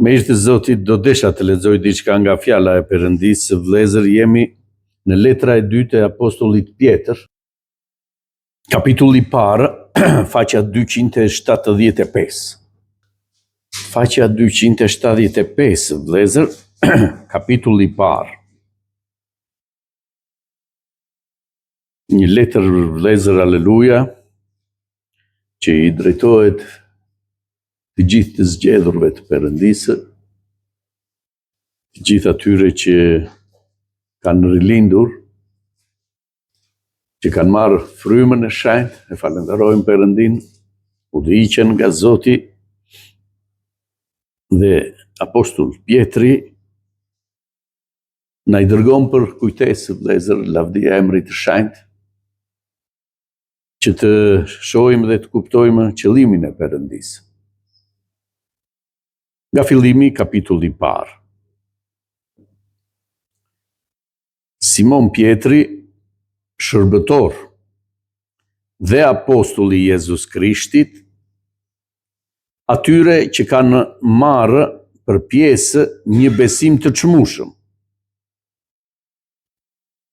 Me ishtë të Zotit, do desha të lexoj diçka nga fjala e Perëndisë. Vëllezër, jemi në letra e dytë e apostullit Pjetër, kapitulli parë, faqja 275. Faqja 275, vëllezër, kapitulli parë. Një letër, vëllezër, aleluja, që i drejtohet të gjithë të zgjedhurve të Perëndisë, të gjithë atyre që kanë rilindur, që kanë marrë frymën e shenjtë, e falenderojmë Perëndin, udhëhiqen nga Zoti, dhe apostull Pjetri na i dërgon për kujtesë, vëllezër, lavdia e emrit të shenjtë, që të shohim dhe të kuptojmë qëllimin e Perëndisë. Nga fillimi, kapitulli parë. Simon Pjetri, shërbëtor dhe apostulli i Jezus Krishtit, atyre që kanë marrë për pjesë një besim të çmueshëm,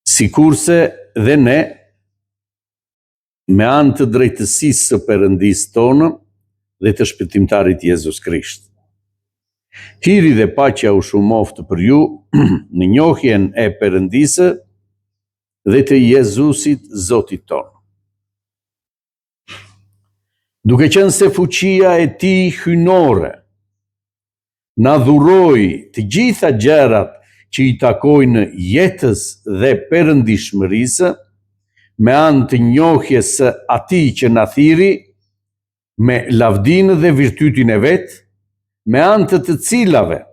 sikurse dhe ne, me anë të drejtësisë së Perëndisë tonë dhe të shpëtimtarit Jezus Krisht. Hiri dhe paqja u shumoftë për ju në njohjen e Perëndisë dhe të Jezusit Zotit tonë. Duke qenë se fuqia e tij hyjnore na dhuroi të gjitha gjërat që i takojnë jetës dhe perëndishmërisë, me anë të njohjes së atij që na thirri me lavdinë dhe virtytin e vet, me anë të cilave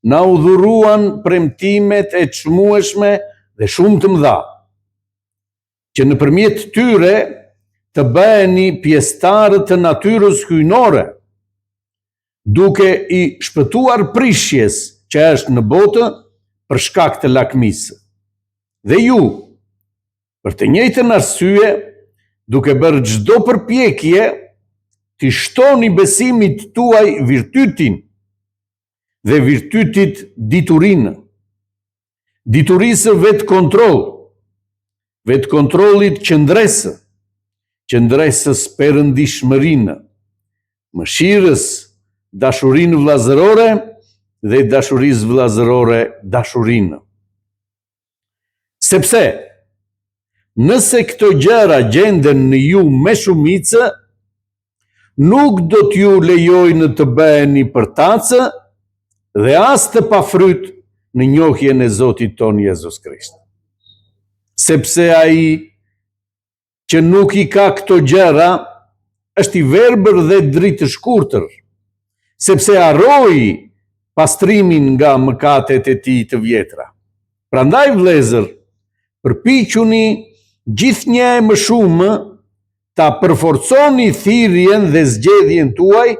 na u dhuruan premtimet e çmueshme dhe shumë të mëdha, që nëpërmjet tyre të bëheni pjesëtarë të natyrës hyjnore, duke i shpëtuar prishjes që është në botë për shkak të lakmisë. Dhe ju, për të njëjtën arsye, duke bërë çdo përpjekje, të shtoni besimit tuaj virtytin, dhe virtytit diturinë, diturisë vetë kontroll, vetë kontrollit qëndresë, qëndresës perëndishmërinë, mëshirës dashurinë vllazërore dhe dashurisë vllazërore dashurinë. Sepse, nëse këto gjëra gjenden në ju me shumicë, nuk do t'ju lejojnë të bëheni përtacë dhe as të pafryt në njohjen e Zotit ton Jezus Krisht. Sepse ai që nuk i ka këto gjëra është i verbër dhe dritë shkurtër, sepse harroi pastrimin nga mëkatet e tij të vjetra. Prandaj, vëllezër, përpiquni gjithnjë më shumë ta përforconi thirrjen dhe zgjedhjen tuaj,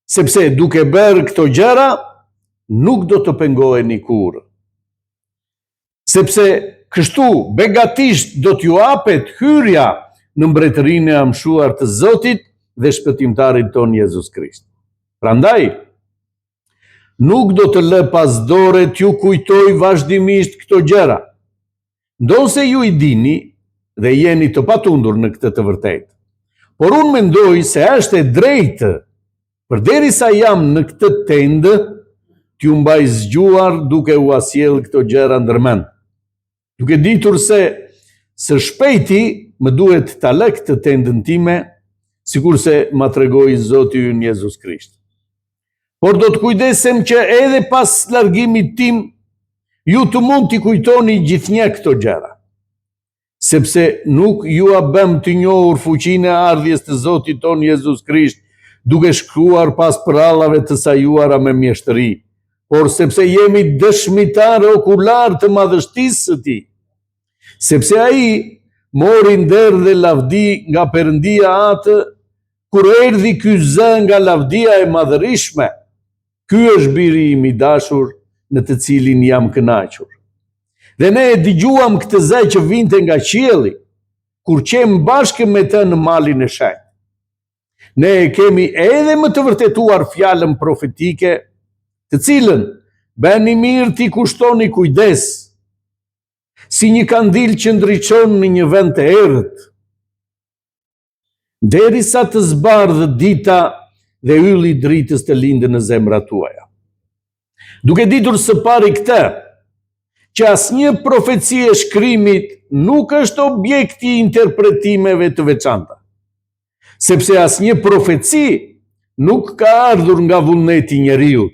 sepse duke bërë këto gjëra, nuk do të pengoheni kurrë. Sepse kështu begatisht do t'ju hapet hyrja në mbretërinë e amshuar të Zotit dhe shpëtimtarit ton Jezus Krisht. Prandaj, nuk do të lë pas dore t'ju kujtoj vazhdimisht këto gjëra, ndonse ju i dini dhe jeni të patundur në këtë të vërtetë. Por unë mendoj se është e drejtë, përderisa jam në këtë tendë, t'ju mbaj zgjuar duke u asjell këto gjëra ndërmend, duke ditur se së shpejti më duhet ta lë këtë tendën time, sikurse ma tregoi Zoti ynë Jezus Krisht. Por do të kujdesem që edhe pas largimit tim, ju të mund t'i kujtoni gjithnjë këto gjëra, sepse nuk ju a bëm të njohur fuqinë e ardhjes të Zotit ton Jezus Krisht, duke shkruar pas prallave të sajuara me mjeshtëri, por sepse jemi dëshmitarë okular të madhështisë së tij. Sepse ai mori nder dhe lavdi nga Perëndia atë, kur erdhi ky zë nga lavdia e madhërishme. Ky është biri im i dashur, në të cilin jam kënaqur. Dhe ne e dëgjuam këtë zë që vinte nga qielli, kur qem bashkë me të në malin e shenjtë. Ne kemi edhe më të vërtetuar fjalën profetike, të cilën bëni mirë t'i kushtoni kujdes, si një kandil që ndriçon në një vend të errët, derisa të zbardhë dita dhe ylli i dritës të lindë në zemrat tuaja. Duke ditur së pari këtë, që asnjë profeci e shkrimit nuk është objekti i interpretimeve të veçanta, sepse asnjë profeci nuk ka ardhur nga vullneti i njeriut,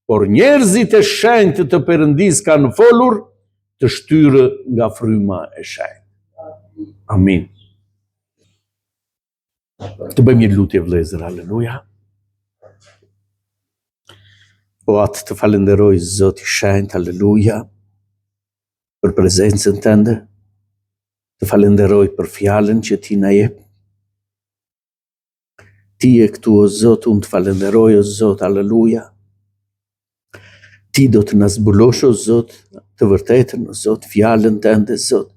por njerëzit e shenjtë të Perëndis kanë folur të shtyrë nga fryma e shenjtë. Amin. Të bëjmë një lutje vëllezër, haleluja. O atë të falenderoj Zoti i shenjtë, haleluja, për prezencën tënde, të falenderoj për fjalën që ti na jep. Ti je këtu o Zot, unë të falenderoj o Zot, haleluja. Ti do të na zbulosh o Zot të vërtetën o Zot, fjalën tënde Zot,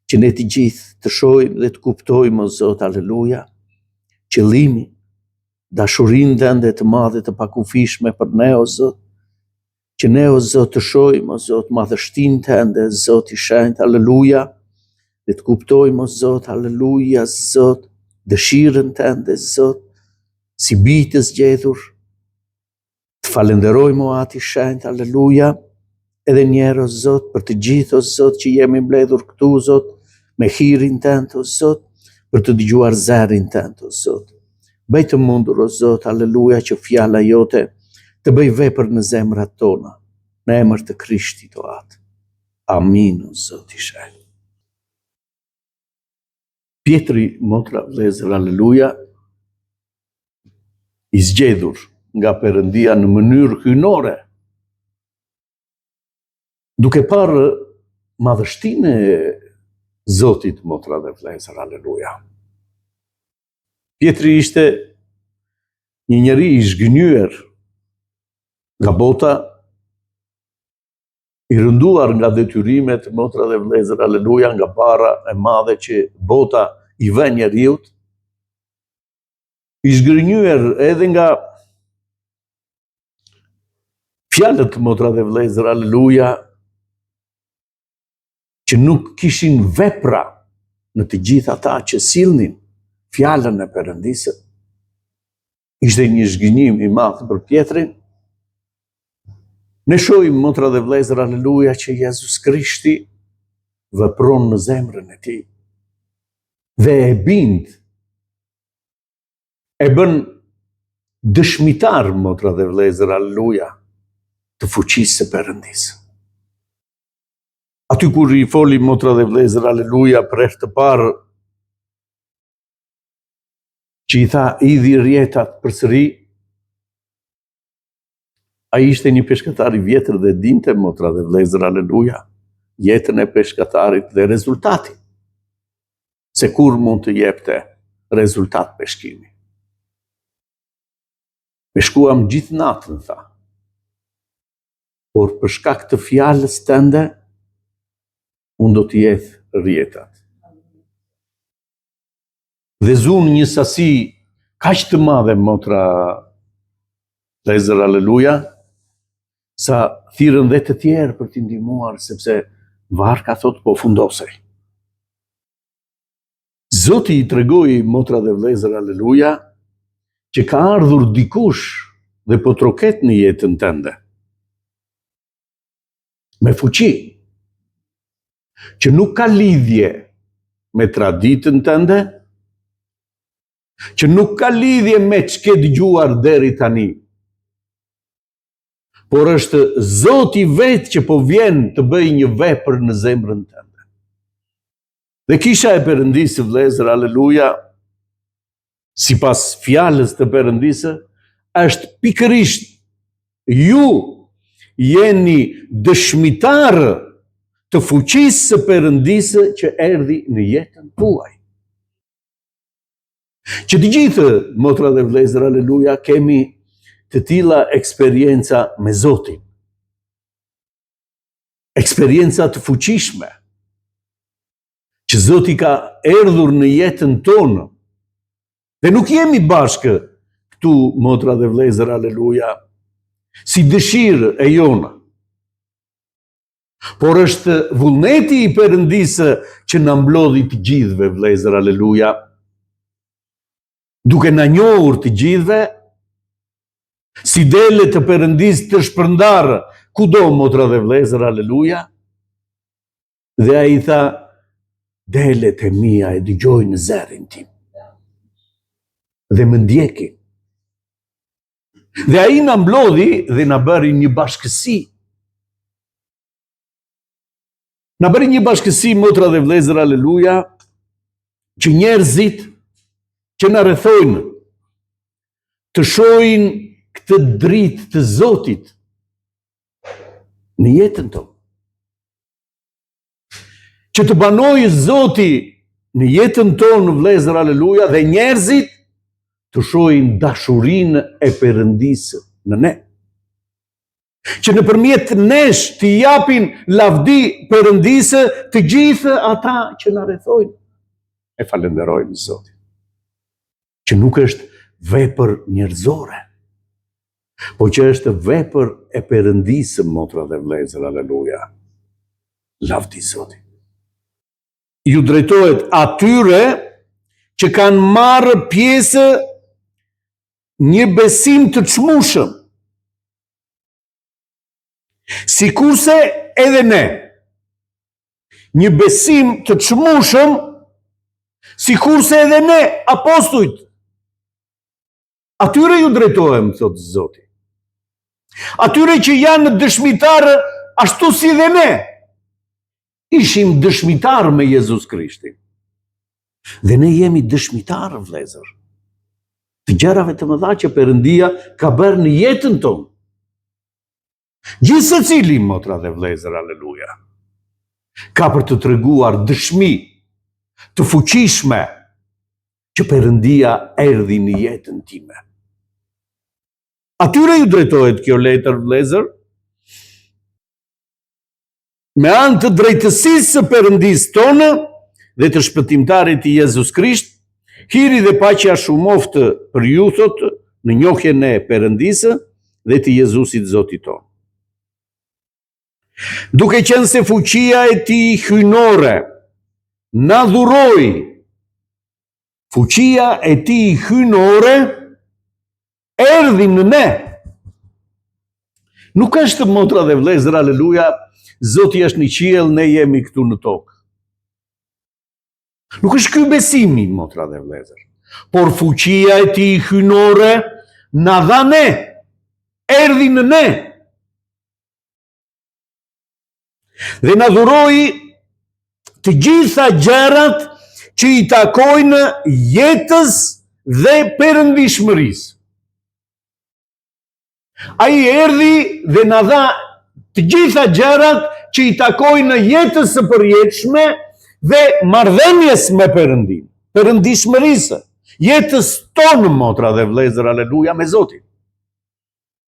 që ne të gjithë të shohim dhe të kuptojmë o Zot, haleluja, qëllimi, dashurinë tënde të madhe të pakufishme për ne o Zot, që ne o Zot të shohim o Zot madhështinë tënde, Zot i shenjtë, haleluja, dhe të kuptojmë o Zot, haleluja, Zot, dëshirën tënde, Zot, si bijtë të zgjedhur. Të falenderojmë o Atë i shenjtë, haleluja, edhe një herë o Zot për të gjithë o Zot që jemi mbledhur këtu o Zot, me hirin tënd o Zot, për të dëgjuar zërin tënd o Zot. Bëj të mundur o Zot, haleluja, që fjala jote të bëj vepër në zemrat tona, në emër të Krishtit o Atë. Amin o Zot i shenjtë. Pjetri, motra, vëllezër, haleluja, i zgjedhur nga Perëndia në mënyrë hyjnore, duke parë madhështinë e Zotit, motra dhe vëllezër, haleluja. Pjetri ishte një njeri i zhgënjur nga bota, i rënduar nga detyrimet, motra dhe vëllezër, haleluja, nga bara e madhe që bota i vën njeriut, i zhgënjur edhe nga fjalët, motra dhe vëllezër, haleluja, që nuk kishin vepra në të gjithë ata që sillnin fjalën e Perëndisë. Ishte një zhgënjim i madh për Pjetrin. Ne shohim, motra dhe vëllezër, haleluja, që Jezus Krishti vepron në zemrën e tij dhe e bind, e bën dëshmitar, motra dhe vëllezër, haleluja, të fuqisë së Perëndisë. Aty kur i foli, motra dhe vëllezër, haleluja, për herë të parë, që i tha idhi rjetat përsëri, ai ishte një peshkatar i vjetër dhe dinte, motra dhe vëllezër, haleluja, jetën e peshkatarit dhe rezultatin, se kur mund të jepte rezultat peshkimi. Peshkuam gjithë natën, tha, por për shkak të fjalës tënde, unë do të jetë rjetat. Dhe zunë një sasi kaq të madhe, motra vëllezër, haleluja, sa thirrën dhe të tjerë për t'i ndihmuar, sepse varka, thot, po fundosej. Zoti i tregoi, motra dhe vëllezër, haleluja, që ka ardhur dikush dhe po troket në jetën tënde, me fuqi, që nuk ka lidhje me traditën tënde, që nuk ka lidhje me ç'ke dëgjuar deri tani, por është Zoti vetë që po vjen të bëj një vepër në zemrën tënde. Dhe kisha e Perëndisë, vëllezër, haleluja, sipas fjalës të Perëndisë, është pikërisht ju jeni dëshmitar të fuqisë së Perëndisë që erdhi në jetën tuaj. Që të gjithë, motra dhe vëllezër, haleluja, kemi të tilla eksperienca me Zotin. Eksperienca të fuqishme, që Zoti ka erdhur në jetën tonë Dhe nuk jemi bashkë këtu, motra dhe vlezër, aleluja, si dëshirë e jona. Por është vullneti i Perëndisë që na mblodhi të gjithëve, vlezër, aleluja, duke na njohur të gjithëve, si dele të Perëndisë të shpërndarë kudo, motra dhe vlezër, aleluja. Dhe ai tha, delet e mia e dëgjojnë zërin tim dhe më ndjekin. Dhe ai na mblodhi dhe na bëri një bashkësi. Na bëri një bashkësi, motra dhe vlezër, aleluja, që njerëzit që na rrethojnë të shohin këtë dritë të Zotit në jetën tonë. Që të banojë Zoti në jetën tonë, vlezër, aleluja, dhe njerëzit të shohin dashurinë e Perëndisë në ne. Që nëpërmjet nesh të japin lavdi Perëndisë të gjithë ata që na rrethojnë. E falenderojmë Zotin. Që nuk është vepër njerëzore, po që është vepër e Perëndisë, motra dhe vlezër, aleluja. Lavdi Zotit. Ju drejtohet atyre që kanë marrë pjesë një besim të çmueshëm, sikurse edhe ne. Një besim të çmueshëm, sikurse edhe ne, apostujt. Atyre ju drejtohem, thotë Zoti. Atyre që janë dëshmitarë ashtu si dhe ne. Ishim dëshmitarë me Jezus Krishtin. Dhe ne jemi dëshmitarë, vlezër, të gjërave të mëdha që Perëndia ka bërë në jetën tonë. Gjithë secili, motra dhe vlezër, aleluja, ka për të treguar dëshmi të fuqishme që Perëndia erdhi në jetën time. Atyre ju drejtohet kjo letër, vlezër, me anë të drejtësisë së Perëndisë tonë dhe të shpëtimtarit i Jezus Krisht, hiri dhe paqja shumoftë për ju, thotë, në njohjen e Perëndisë dhe të Jezusit Zotit tonë. Duke qenë se fuqia e tij hyjnore na dhuroi, fuqia e tij hyjnore erdhi në ne. Nuk është, motra dhe vlezër, aleluja, Zoti është në qiell, ne jemi këtu në tokë. Nuk është ky besimi, motra dhe vlezër, por fuqia e tij hyjnore na dha ne, erdhi në ne. Dhe na dhuroi të gjitha gjërat që i takojnë jetës dhe perëndishmërisë. Ai erdhi dhe na dha të gjitha gjërat që i takojnë jetës së përjetshme dhe marrëdhënies me Perëndin, perëndishmërisë, jetës tonë, motra dhe vlezër, aleluja, me Zotin.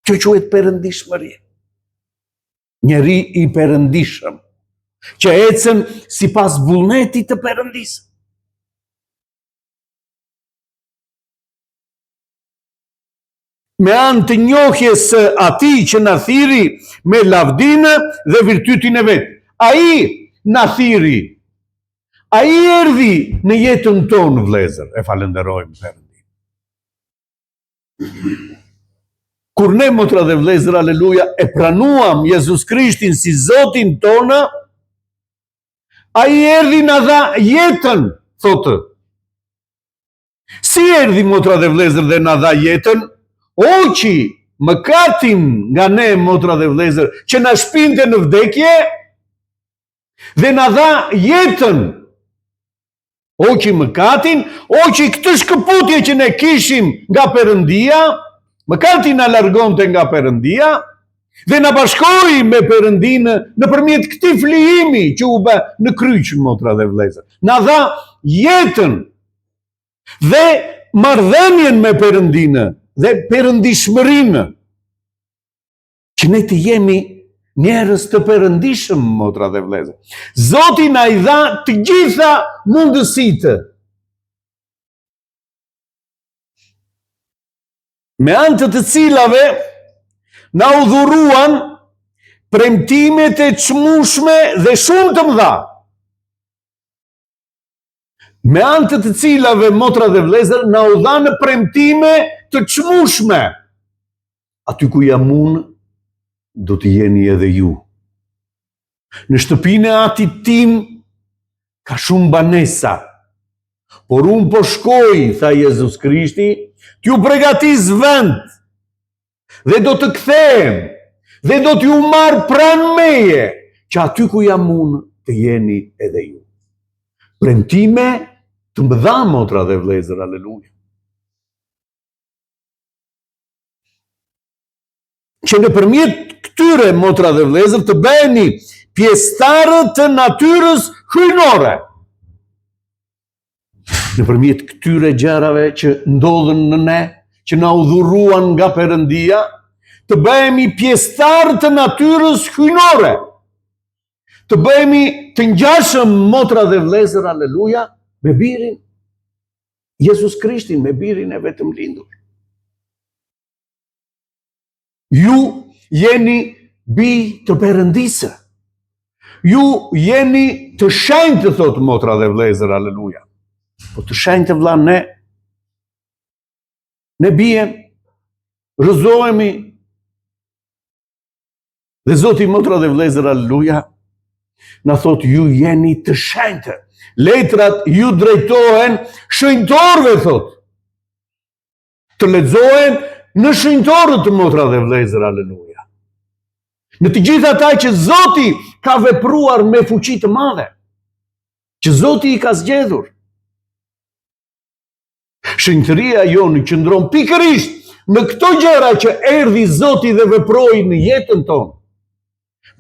Kjo quhet perëndishmëri. Njeri i perëndishëm, që ecën sipas vullnetit të Perëndisë. Me anë të njohjes së atij që na thiri me lavdinë dhe virtytin e vet. Ai na thiri. Ai erdhi në jetën tonë, vlezër, e falenderojmë Perëndin. Kur ne, motra dhe vlezër, aleluja, e pranuam Jezus Krishtin si Zotin tonë, ai erdhi na dha jetën, thotë. Si erdhi, motra dhe vlezër, dhe na dha jetën? Oqi mëkatin nga ne, motra dhe vlezër, që na shpinte në vdekje dhe na dha jetën. Oqi mëkatin, oqi këtë shkëputje që ne kishim nga Perëndia, mëkati na largonte nga Perëndia dhe na bashkoi me Perëndinë nëpërmjet këtij flijimi që u bë në kryq, motra dhe vlezër. Na dha jetën dhe marrëdhënien me Perëndinë dhe perëndishmërinë, që ne të jemi njerëz të perëndishëm, motra dhe vlezër. Zoti na i dha të gjitha mundësitë. me anë të cilave na udhuruan premtimet e çmueshme dhe shumë të mëdha. Me anë të cilave, motra dhe vëllezër, na u dhanë premtime të çmueshme. Aty ku jam unë, do të jeni edhe ju. Në shtëpinë e Atit tim ka shumë banesa, por unë po shkoj, tha Jezus Krishti, t'ju përgatis vend, dhe do të kthehem, dhe do t'ju marr pranë meje, që aty ku jam unë të jeni edhe ju. Premtime të mëdha, motra dhe vëllezër, aleluja. Që nëpërmjet këtyre, motra dhe vëllezër, të bëheni pjesëtarë të natyrës hyjnore. Nëpërmjet këtyre gjërave që ndodhen në ne, që na udhuruan nga Perëndia, të bëhemi pjesëtarë të natyrës hyjnore. Të bëhemi të ngjashëm, motra dhe vëllezër, aleluja, me birin Jezus Krishtin, me birin e vetëm lindur. Ju jeni bi të Perëndisë. Ju jeni të shenjtë, thot motra dhe vëllezër, aleluja. Po të shenjtë, vëlla, ne bijem, rrëzohemi, dhe Zoti, motra dhe vëllezër, aleluja, na thot ju jeni të shenjtë. Letrat ju drejtohen shenjtorëve, thot. Të lexohen në shenjtorët, motra dhe vëllezër, aleluja. Në të gjithë ata që Zoti ka vepruar me fuqi të madhe, që Zoti i ka zgjedhur. Shenjtëria jonë qëndron pikërisht në këto gjëra që erdhi Zoti dhe veproi në jetën tonë.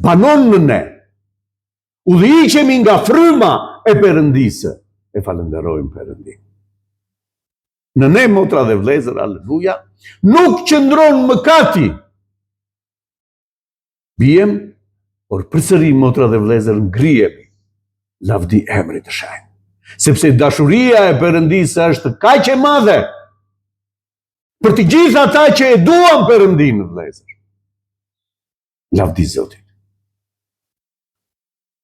Banon në ne. Udhëhiqemi nga fryma e Perëndisë, e falenderojmë Perëndin. Në ne, motra dhe vëllezër, aleluja, nuk qëndron mëkati. Bijem, por përsëri, motra dhe vëllezër, ngrihemi, lavdi emrit të shenjtë. Sepse dashuria e Perëndisë është kaq e madhe për të gjithë ata që e duan Perëndinë, vëllezër. Lavdi Zotit.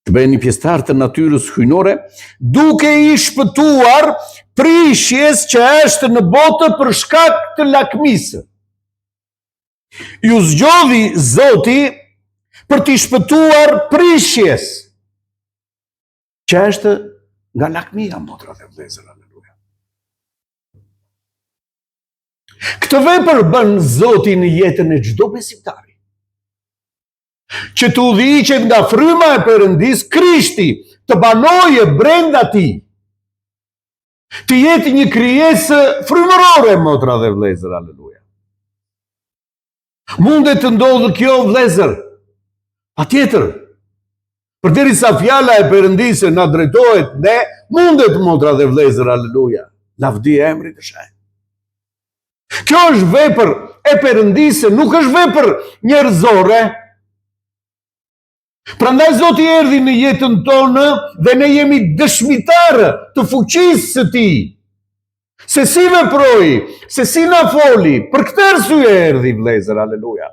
Të bëheni pjesëtar të natyrës hyjnore, duke i shpëtuar prishjes që është në botë për shkak të lakmisë. Ju zgjodhi Zoti për t'i shpëtuar prishjes që është nga lakmia, motra dhe vëllezër, aleluja. Këtë vepër bën Zoti në jetën e çdo besimtari. Që të udhëhiqet nga fryma e Perëndisë, Krishti të banojë brenda tij. Të jetë një krijesë frymërore, motra dhe vëllezër, aleluja. Mundet të ndodhë kjo, vëllezër? Patjetër. Përderisa fjala e Perëndisë na drejtohet ne, mundet, motra dhe vëllezër, aleluja. Lavdi emrit të shenjtë. Kjo është vepër e Perëndisë, nuk është vepër njerëzore. Prandaj Zoti erdhi në jetën tonë dhe ne jemi dëshmitarë të fuqisë së tij. Se si veproi, se si na foli, për këtë arsye erdhi, vëllezër, aleluja.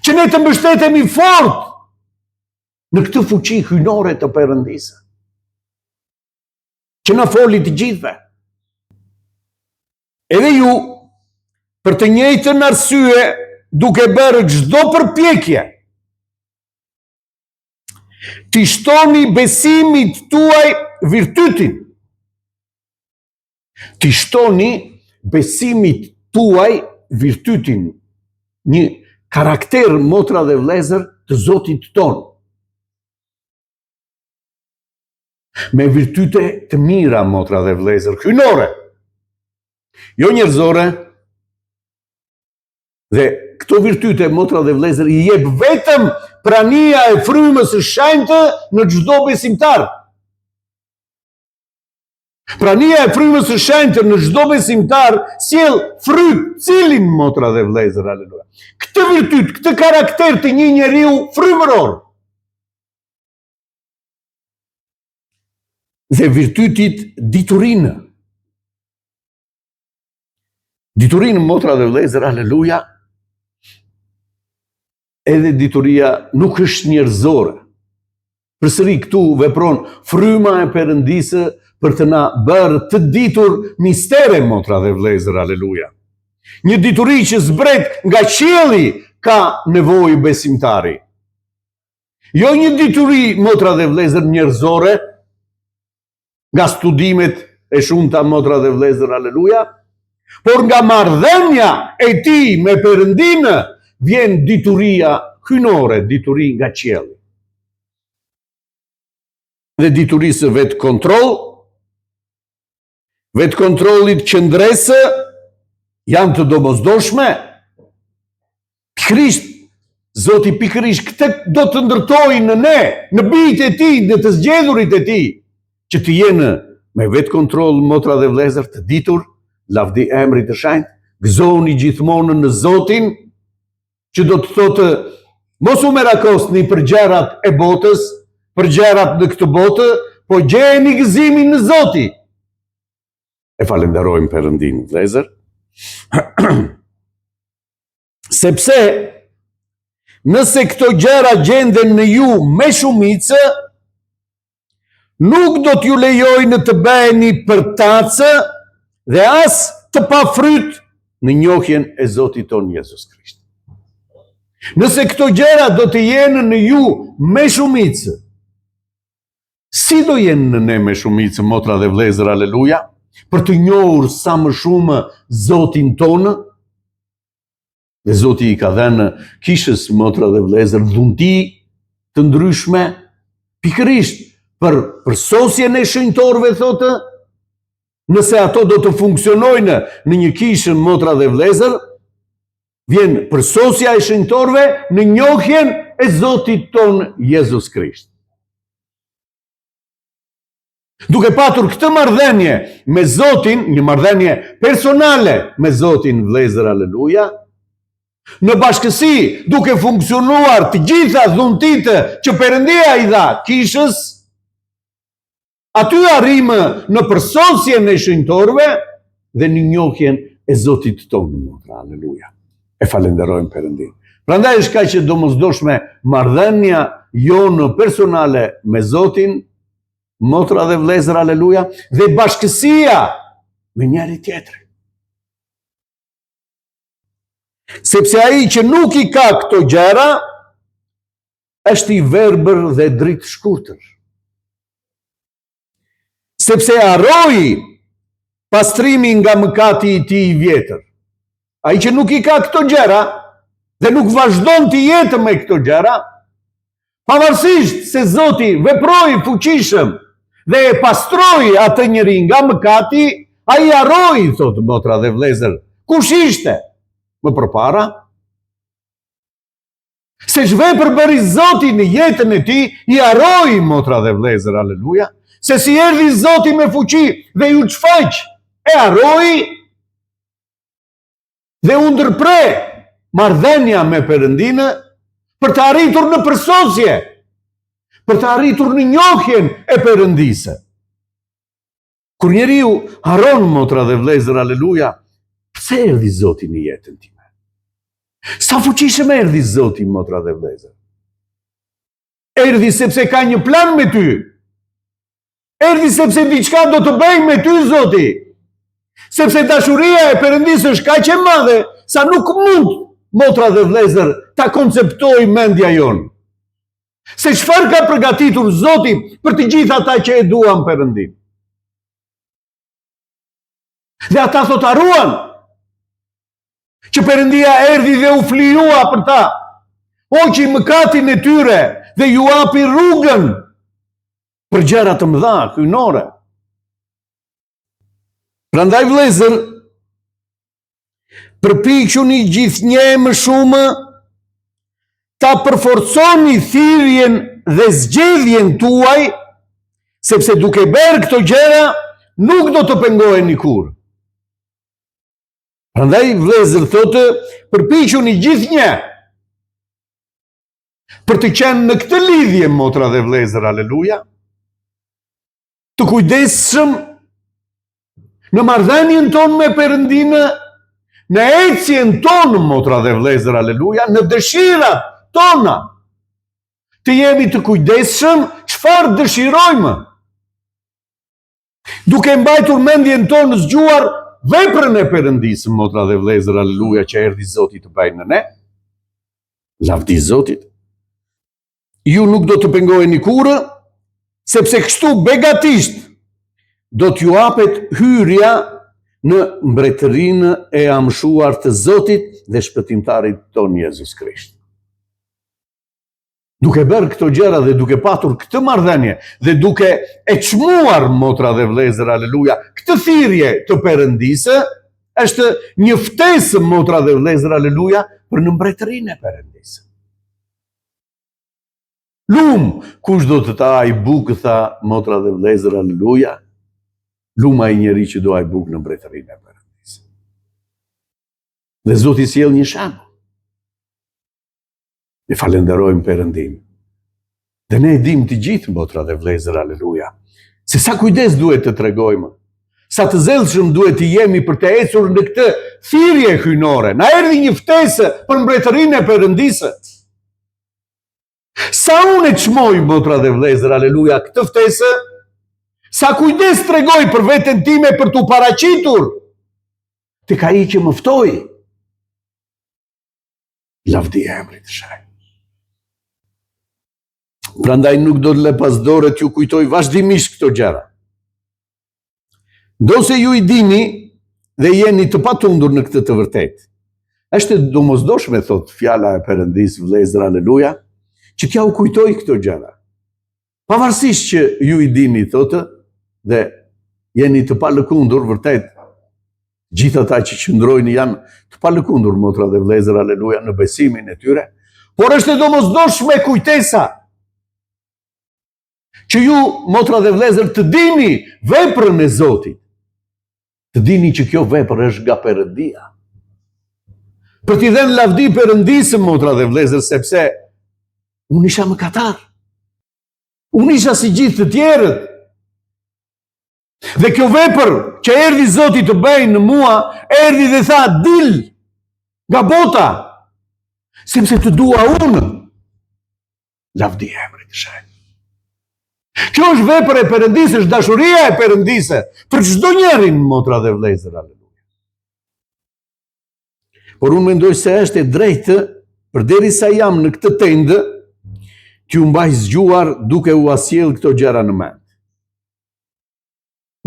Që ne të mbështetemi fort në këtë fuqi hyjnore të Perëndisë. Që na foli të gjithëve. Edhe ju, për të njëjtën arsye, duke bërë çdo përpjekje, t'i shtoni besimit tuaj virtytin. T'i shtoni besimit tuaj virtytin. Një karakter, motra dhe vëllezër, të Zotit ton. Me virtyte të mira, motra dhe vëllezër, hyjnore. Jo njerëzore. Dhe këto virtyte, motra dhe vëllezër, i jep vetëm prania e frymës së shenjtë në çdo besimtar. Prania e frymës së shenjtë në çdo besimtar sjell fryt, cilin, motra dhe vëllezër, aleluja. Këtë virtyt, këtë karakter të një njeriu frymëror. Dhe virtytit diturinë. Diturinë, motra dhe vëllezër, aleluja, edhe dituria nuk është njerëzore. Përsëri këtu vepron fryma e Perëndisë për të na bërë të ditur mistere, motra dhe vëllezër, aleluja. Një dituri që zbret nga qielli ka nevojë besimtari. Jo një dituri, motra dhe vëllezër, njerëzore, nga studimet e shumta, motra dhe vëllezër, aleluja, por nga marrëdhënia e tij me Perëndinë vjen dituria hyjnore, dituri nga qielli. Dhe diturisë vetë kontrollit qëndresë janë të domosdoshme. Pikërisht, Zoti pikërisht këtë do të ndërtojë në ne, në bijtë e tij, në të zgjedhurit e tij, që të jenë me vetë kontroll, motra dhe vëllezër, të ditur, lavdi emrit të shenjtë, gëzoni gjithmonë në Zotin, që do të thotë mos u merakosni për gjërat e botës, për gjërat në këtë botë, po gjeni gëzimin në Zoti. E falenderojmë Perëndinë, vëllezër. Sepse nëse këto gjëra gjenden në ju me shumicë, nuk do t'ju lejojnë të bëheni përtacë dhe as të pafryt në njohjen e Zotit tonë Jezus Krisht. Nëse këto gjëra do të jenë në ju me shumicë, si do jenë në ne me shumicë, motra dhe vëllezër, aleluja, për të njohur sa më shumë Zotin tonë? Dhe Zoti i ka dhënë kishës, motra dhe vëllezër, dhunti të ndryshme, pikërisht për përsosjen e shenjtorëve, thotë, nëse ato do të funksionojnë në një kishë, motra dhe vëllezër, vjen përsosja e shenjtorëve në njohjen e Zotit ton Jezus Krisht. Duke patur këtë marrëdhënie me Zotin, një marrëdhënie personale me Zotin, vëllezër, aleluja, në bashkësi, duke funksionuar të gjitha dhuntitë që Perëndia i dha kishës, aty arrimë në përsosjen e shenjtorëve dhe në njohjen e Zotit tonë, motra, aleluja. E falenderojmë Perëndinë. Prandaj është kaq e domosdoshme marrëdhënia jonë personale me Zotin, motra dhe vëllezër, aleluja, dhe bashkësia me njëri tjetrin. Sepse ai që nuk i ka këto gjëra, është i verbër dhe dritë shkurtër. Sepse harroi pastrimin nga mëkati i tij i vjetër. Ai që nuk i ka këto gjëra dhe nuk vazhdon të jetë me këto gjëra, pavarësisht se Zoti veproi fuqishëm dhe e pastroi atë njeri nga mëkati, ai harroi, thotë motra dhe vëllezër, kush ishte më përpara? Se ç'vepër bëri Zoti në jetën e tij, i harroi, motra dhe vëllezër, aleluja, se si erdhi Zoti me fuqi dhe ju çfaq, e harroi dhe u ndërpre marrëdhënia me Perëndinë për të arritur në përsosje, për të arritur në njohjen e Perëndisë. Kur njeriu harron, motra dhe vëllezër, aleluja, pse erdhi Zoti në jetën time? Sa fuqishëm erdhi Zoti, motra dhe vëllezër? Erdhi sepse ka një plan me ty. Erdhi sepse diçka do të bëj me ty, Zoti. Sepse dashuria e Perëndisë është kaq e madhe sa nuk mund, motra dhe vëllezër, ta konceptoj mendja jonë. Se çfarë ka përgatitur Zoti për të gjithë ata që e duan Perëndinë. Dhe ata thot harruan që Perëndia erdhi dhe u flijua për ta, hoqi mëkatin e tyre dhe ju hapi rrugën për gjëra të mëdha, hyjnore. Prandaj vëllezër, përpiquni gjithnjë më shumë ta përforconi thirrjen dhe zgjedhjen tuaj, sepse duke bërë këto gjëra nuk do të pengoheni kurrë. Prandaj vëllezër, thotë, përpiquni gjithnjë për të qenë në këtë lidhje, motra dhe vëllezër, aleluja, të kujdesshëm në marrëdhënien tonë me Perëndinë në ecjen tonë, motra dhe vlezër, aleluja, në dëshirat tona, të jemi të kujdesshëm çfarë dëshirojmë, duke mbajtur mendjen tonë zgjuar veprën e Perëndisë, motra dhe vlezër, aleluja, që erdhi Zoti të bëjë në ne. Lavdi Zotit. Ju nuk do të pengoheni kurrë, sepse kështu begatisht do t'ju hapet hyrja në mbretërinë e amshuar të Zotit dhe shpëtimtarit ton Jezus Krisht. Duke bërë këto gjëra dhe duke patur këtë marrëdhënie dhe duke e çmuar, motra dhe vlezër, aleluja, këtë thirrje të Perëndisë, është një ftesë, motra dhe vlezër, aleluja, për në mbretërinë e Perëndisë. Kush do të ta ai bukë, tha, motra dhe vlezër, aleluja, ai njeri që do ai bukë në mbretërinë e Perëndisë. Dhe Zoti sjell një shembull. Ne falenderojmë Perëndin. Dhe ne e dim të gjithë, motra dhe vlezër, aleluja, se sa kujdes duhet të tregojmë, sa të zellshëm duhet të jemi për të ecur në këtë thirrje hyjnore. Na erdhi një ftesë për mbretërinë e Perëndisë. Sa unë e çmoj, motra dhe vlezër, aleluja, këtë ftesë, sa kujdes tregoj për veten time për t'u paraqitur tek ai që më ftoi. Lavdi emrit të Shaj. Prandaj nuk do të lë pas dore t'ju kujtoj vazhdimisht këto gjëra. Ndose ju i dini dhe jeni të patundur në këtë të vërtetë. Është domosdoshme, thot fjala e Perëndisë, vlezër, aleluja, që t'ja u kujtoj këto gjëra. Pavarësisht që ju i dini, thotë, dhe jeni të palëkundur, vërtet, gjithë ata që qëndrojnë janë të palëkundur, motra dhe vlezër, aleluja, në besimin e tyre, por është domosdoshme kujtesa që ju, motra dhe vlezër, të dini veprën e Zotit, të dini që kjo vepër është nga Perëndia. Për t'i dhënë lavdi Perëndisë, motra dhe vlezër, sepse unë isha mëkatar. Unë isha si gjithë të tjerët. Dhe kjo vepër që erdhi Zoti të bëjë në mua, erdhi dhe tha, dil nga bota, sepse të dua unë. Lavdi emrit të Shaj. Kjo është vepër e Perëndisë, është dashuria e Perëndisë për çdo njerin, motra dhe vlezër, aleluja. Por unë mendoj se është e drejtë, përderisa jam në këtë tendë, t'ju mbaj zgjuar duke u asjell këto gjëra në mend.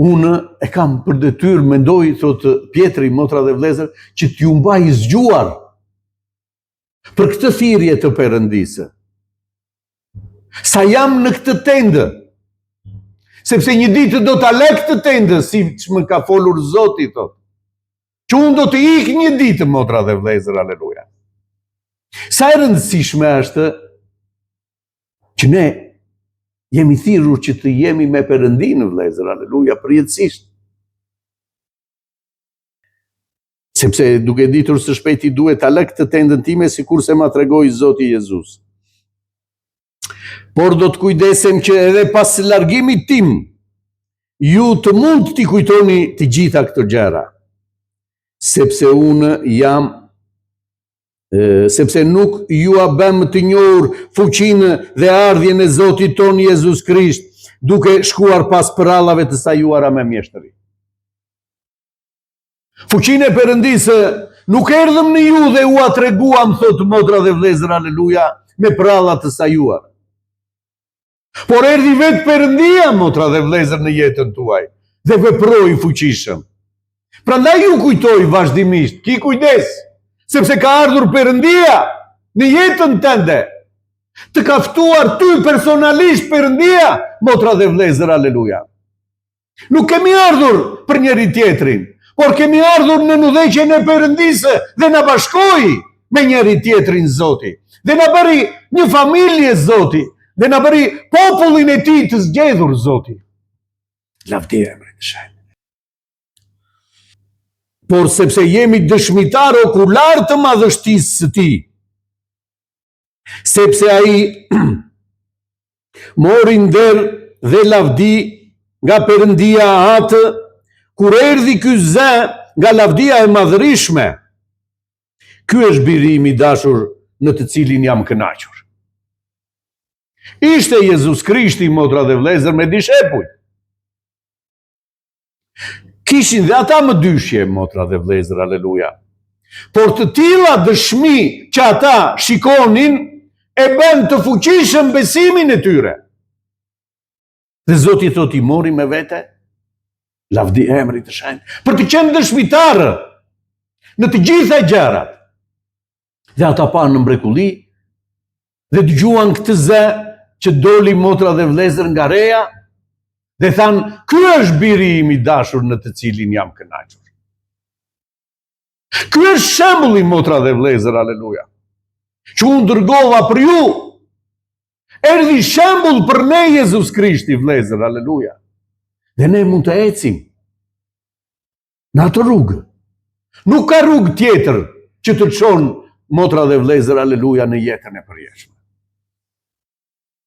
Unë e kam për detyrë, mendoj, thot Pietri, motra dhe vlezër, që t'ju mbaj zgjuar për këtë thirrje të Perëndisë. Sa jam në këtë tendë, sepse një ditë do ta lë këtë tendë, si që më ka folur Zoti, thot, që unë do të ik një ditë, motra dhe vlezër, aleluja. Sa e rëndësishme është që ne jemi thirrur që të jemi me Perëndinë, vlezër, aleluja, përjetësisht. Sepse duke ditur së shpejti duhet ta lë këtë tendën time, sikurse ma tregoi Zoti Jezus. Por do të kujdesem që edhe pas largimit tim, ju të mund t'i kujtoni të gjitha këto gjëra, sepse unë jam, sepse nuk ju a bëm të njohur fuqinë dhe ardhjen e Zotit ton Jezus Krisht, duke shkuar pas përrallave të sajuara me mjeshtëri. Fuqinë e Perëndisë nuk erdhëm në ju dhe u a treguam, thot motra dhe vlezër, aleluja, me përralla të sajuar. Por erdhi vetë Perëndia, motra dhe vlezër, në jetën tuaj dhe veproi fuqishëm. Prandaj ju kujtoj vazhdimisht, ki kujdes, sepse ka ardhur Perëndia në jetën tënde, të ka ftuar ty personalisht Perëndia, motra dhe vlezër, aleluja. Nuk kemi ardhur për njëri tjetrin, por kemi ardhur në udhëheqjen e Perëndisë dhe na bashkoi me njëri tjetrin Zoti, dhe na bëri një familje Zoti, dhe na bëri popullin e tij të zgjedhur Zoti. Lavdi emrit të Shaj. Por sepse jemi dëshmitar okular të madhështisë së tij, sepse ai mori nder dhe lavdi nga Perëndia atë, kur erdhi ky zë nga lavdia e madhërishme, Ky është biri im i dashur në të cilin jam kënaqur. Ishte Jezus Krishti, motra dhe vëllezër, me dishepujt. Kishin dhe ata më dyshje, motra dhe vëllezër, aleluja. Por të tilla dëshmi që ata shikonin e bën të fuqishëm besimin e tyre. Dhe Zoti thot i mori me vete, lavdi emrit të shenjtë, për të qenë dëshmitarë në të gjitha gjërat. Dhe ata panë në mrekulli dhe dëgjuan këtë zë që doli, motra dhe vëllezër, nga reja dhe thanë, ky është biri im i dashur në të cilin jam kënaqur. Ky është shembulli, motra dhe vëllezër, aleluja, që unë dërgova për ju. Erdhi shembull për ne Jezus Krishti, vëllezër, aleluja. Dhe ne mund të ecim në atë rrugë. Nuk ka rrugë tjetër që të çon, motra dhe vëllezër, aleluja, në jetën e përjetshme.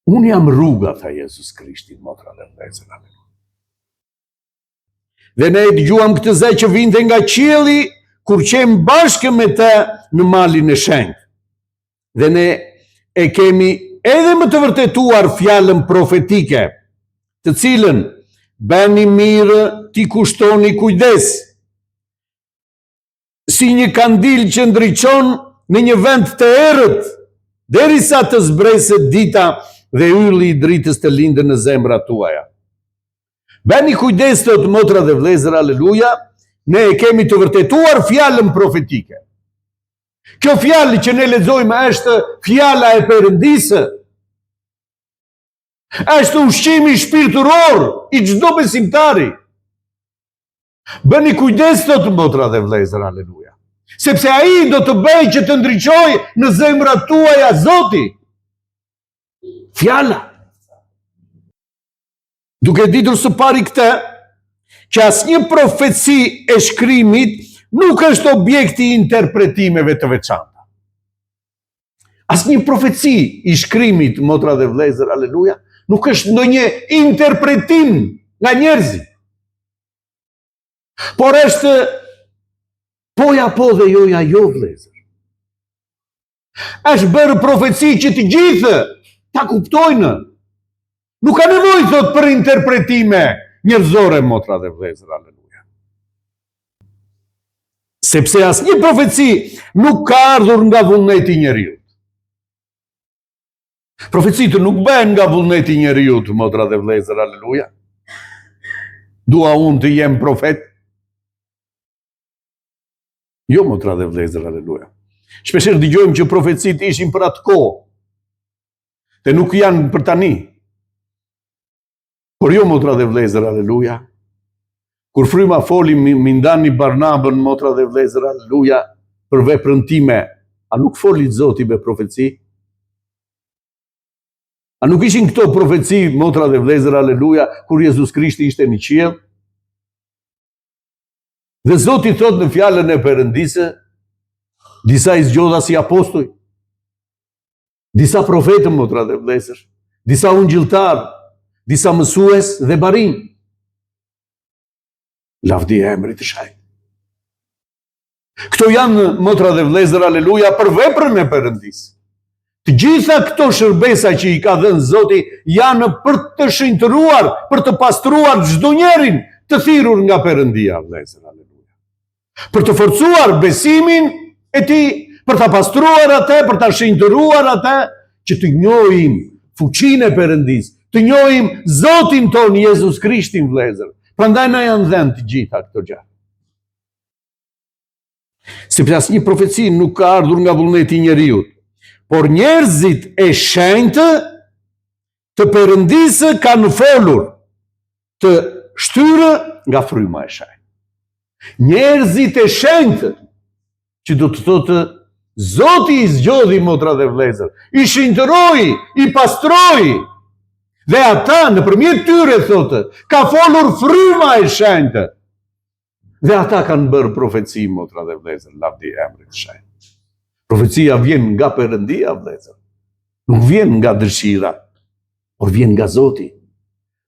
Unë jam rruga, tha Jezus Krishti, motra dhe vëllezër, aleluja. Dhe ne dëgjuam këtë zë që vinte nga qielli kur qem bashkë me të në malin e shenjtë. Dhe ne e kemi edhe më të vërtetuar fjalën profetike, të cilën bëni mirë t'i kushtoni kujdes, si një kandil që ndriçon në një vend të errët, derisa të zbresët dita dhe ylli i dritës të lindë në zemrat tuaja. Bëni kujdes, thot motra dhe vëllezër, aleluja, ne e kemi të vërtetuar fjalën profetike. Kjo fjalë që ne lexojmë është fjala e Perëndisë. Është ushqimi shpirtëror i çdo besimtari. Bëni kujdes, thot motra dhe vëllezër, aleluja, sepse ai do të bëjë që të ndriçojë në zemrat tuaja Zoti. Fjala. Duke ditur së pari këtë, që asnjë profeci e shkrimit nuk është objekti i interpretimeve të veçanta. Asnjë profeci i shkrimit, motra dhe vëllezër, aleluja, nuk është ndonjë interpretim nga njerëzit. Por është poja po dhe joja jo, vëllezër. Është bërë profeci që të gjithë ta kuptojnë. Nuk ka nevojë, thot, për interpretime njerëzore, motra dhe vëllezër, aleluja. Sepse asnjë profeci nuk ka ardhur nga vullneti i njeriut. Profecitë nuk bëhen nga vullneti i njeriut, motra dhe vëllezër, aleluja. Dua unë të jem profet? Jo, motra dhe vëllezër, aleluja. Shpeshherë dëgjojmë që profecitë ishin për atë kohë, dhe nuk janë për tani. Por jo, motra dhe vëllezër, aleluja. Kur fryma foli mi ndani Barnabën, motra dhe vëllezër, aleluja, për veprën time, a nuk foli Zoti me profeci? A nuk ishin këto profeci, motra dhe vëllezër, aleluja, kur Jezus Krishti ishte në qiell? Dhe Zoti thot në fjalën e Perëndisë, disa i zgjodha si apostoj, disa profetë, motra dhe vëllezër, disa ungjilltar, disa mësues dhe barin. Lavdi emrit të shenjtë. Këto janë, motra dhe vëllezër, aleluja, për veprën e Perëndisë. Të gjitha këto shërbesa që i ka dhënë Zoti janë për të shenjtëruar, për të pastruar çdo njerin të thirrur nga Perëndia, vëllezër, aleluja. Për të forcuar besimin e tij, për ta pastruar atë, për ta shenjtëruar atë, që të njohim fuqinë e Perëndisë, të njohim Zotin ton Jezus Krishtin, vëllezër. Prandaj na janë dhënë të gjitha këto gjëra. Sepse asnjë profeci nuk ka ardhur nga vullneti i njeriut, por njerëzit e shenjtë të Perëndisë kanë folur, të shtyrë nga fryma e shenjtë. Njerëzit e shenjtë, që do të thotë Zoti i zgjodhi, motra dhe vëllezër, i shenjtëroi, i pastroi, dhe ata nëpërmjet tyre, thotë, ka folur fryma e shenjtë. Dhe ata kanë bërë profeci, motra dhe vëllezër, lavdi emrit të shenjtë. Profecia vjen nga Perëndia, vëllezër. Nuk vjen nga dëshira, por vjen nga Zoti.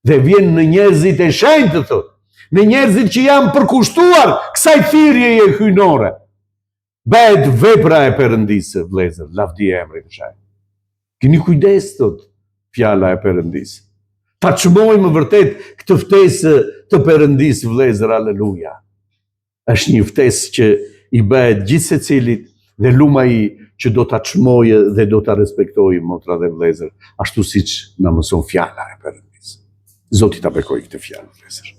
Dhe vjen në njerëzit e shenjtë, thotë, në njerëzit që janë përkushtuar kësaj thirrjeje hyjnore. Bëhet vepra e Perëndisë, vëllezër, lavdia e emrit të Shaj. Keni kujdes, thot fjala e Perëndisë. Ta çmojmë vërtet këtë ftesë të Perëndisë, vëllezër, aleluja. Është një ftesë që i bëhet gjithë secilit dhe luma i që do ta çmojë dhe do ta respektojë, motra dhe vëllezër, ashtu siç na mëson fjala e Perëndisë. Zoti ta bekojë këtë fjalë, vëllezër.